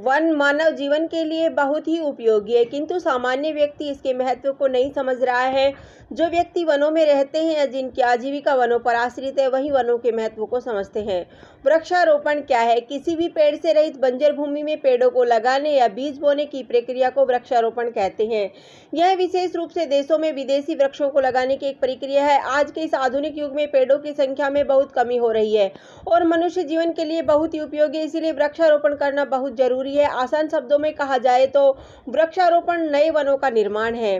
One मानव जीवन के लिए बहुत ही उपयोगी है, किंतु सामान्य व्यक्ति इसके महत्व को नहीं समझ रहा है। जो व्यक्ति वनों में रहते हैं या जिनकी आजीविका वनों पर आश्रित है, वही वनों के महत्व को समझते हैं। वृक्षारोपण क्या है? किसी भी पेड़ से रहित बंजर भूमि में पेड़ों को लगाने या बीज बोने की प्रक्रिया को वृक्षारोपण कहते हैं। यह विशेष रूप से देशों में विदेशी वृक्षों को लगाने की एक प्रक्रिया है। आज के इस आधुनिक युग में पेड़ों की संख्या में बहुत कमी हो रही है और मनुष्य जीवन के लिए बहुत ही उपयोगी है, इसलिए वृक्षारोपण करना बहुत जरूरी है। आसान शब्दों में कहा जाए तो वृक्षारोपण नए वनों का निर्माण है।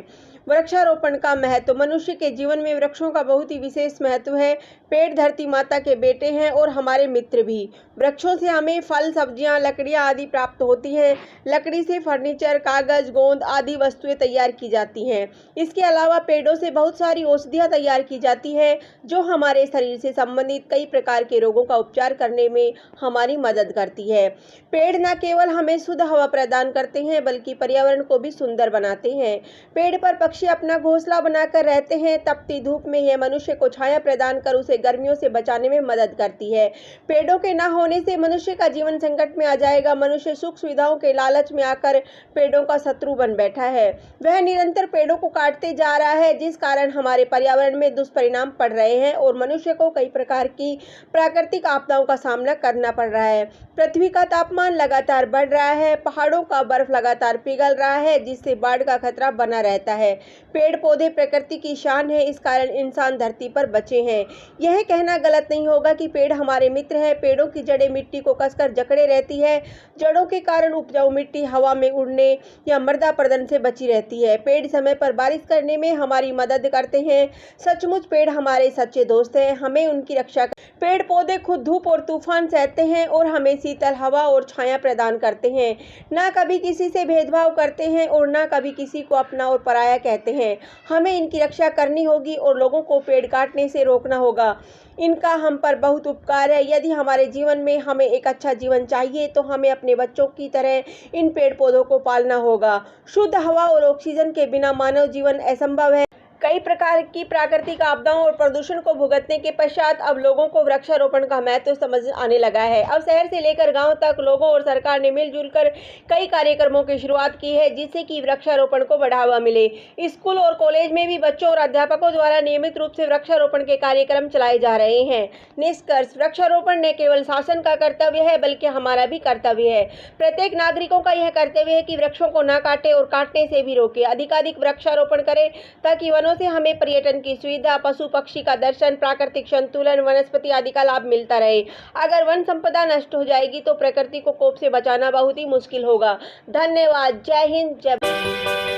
वृक्षारोपण का महत्व। मनुष्य के जीवन में वृक्षों का बहुत ही विशेष महत्व है। पेड़ धरती माता के बेटे हैं और हमारे मित्र भी। वृक्षों से हमें फल, सब्जियां, लकड़ियां आदि प्राप्त होती हैं। लकड़ी से फर्नीचर, कागज, गोंद आदि वस्तुएं तैयार की जाती हैं। इसके अलावा पेड़ों से बहुत सारी औषधियां तैयार की जाती हैं, जो हमारे शरीर से संबंधित कई प्रकार के रोगों का उपचार करने में हमारी मदद करती है। पेड़ न केवल हमें शुद्ध हवा प्रदान करते हैं, बल्कि पर्यावरण को भी सुंदर बनाते हैं। पेड़ पर पक्षी अपना घोंसला बनाकर रहते हैं। तपती धूप में यह मनुष्य को छाया प्रदान कर उसे गर्मियों से बचाने में मदद करती है। पेड़ों के न होने से मनुष्य का जीवन संकट में आ जाएगा। मनुष्य सुख सुविधाओं के लालच में आकर पेड़ों का शत्रु बन बैठा है। वह निरंतर पेड़ों को काटते जा रहा है, जिस कारण हमारे पर्यावरण में दुष्परिणाम पड़ रहे हैं और मनुष्य को कई प्रकार की प्राकृतिक आपदाओं का सामना करना पड़ रहा है। पृथ्वी का तापमान लगातार बढ़ रहा है। पहाड़ों का बर्फ लगातार पिघल रहा है, जिससे बाढ़ का खतरा बना रहता है। पेड़ पौधे प्रकृति की शान है, इस कारण इंसान धरती पर बचे हैं। यह कहना गलत नहीं होगा कि पेड़ हमारे मित्र हैं। पेड़ों की जड़ें मिट्टी को कसकर जकड़े रहती है। जड़ों के कारण उपजाऊ मिट्टी हवा में उड़ने या मृदा अपरदन से बची रहती है। पेड़ समय पर बारिश करने में हमारी मदद करते हैं। सचमुच पेड़ हमारे सच्चे दोस्त हैं, हमें उनकी रक्षा पेड़ पौधे खुद धूप और तूफान सहते हैं और हमें शीतल हवा और छाया प्रदान करते हैं। न कभी किसी से भेदभाव करते हैं और न कभी किसी को अपना और पराया कहते हैं। हमें इनकी रक्षा करनी होगी और लोगों को पेड़ काटने से रोकना होगा। इनका हम पर बहुत उपकार है। यदि हमारे जीवन में हमें एक अच्छा जीवन चाहिए तो हमें अपने बच्चों की तरह इन पेड़ पौधों को पालना होगा। शुद्ध हवा और ऑक्सीजन के बिना मानव जीवन असंभव है। कई प्रकार की प्राकृतिक आपदाओं और प्रदूषण को भुगतने के पश्चात अब लोगों को वृक्षारोपण का महत्व समझ आने लगा है। अब शहर से लेकर गांव तक लोगों और सरकार ने मिलजुल कर कई कार्यक्रमों की शुरुआत की है, जिससे कि वृक्षारोपण को बढ़ावा मिले। स्कूल और कॉलेज में भी बच्चों और अध्यापकों द्वारा नियमित रूप से वृक्षारोपण के कार्यक्रम चलाए जा रहे हैं। निष्कर्ष, वृक्षारोपण न केवल शासन का कर्तव्य है, बल्कि हमारा भी कर्तव्य है। प्रत्येक नागरिकों का यह कर्तव्य है कि वृक्षों को न काटे और काटने से भी रोके। अधिकाधिक वृक्षारोपण करें ताकि वनों से हमें पर्यटन की सुविधा, पशु पक्षी का दर्शन, प्राकृतिक संतुलन, वनस्पति आदि का लाभ मिलता रहे। अगर वन संपदा नष्ट हो जाएगी तो प्रकृति को कोप से बचाना बहुत ही मुश्किल होगा। धन्यवाद। जय हिंद, जय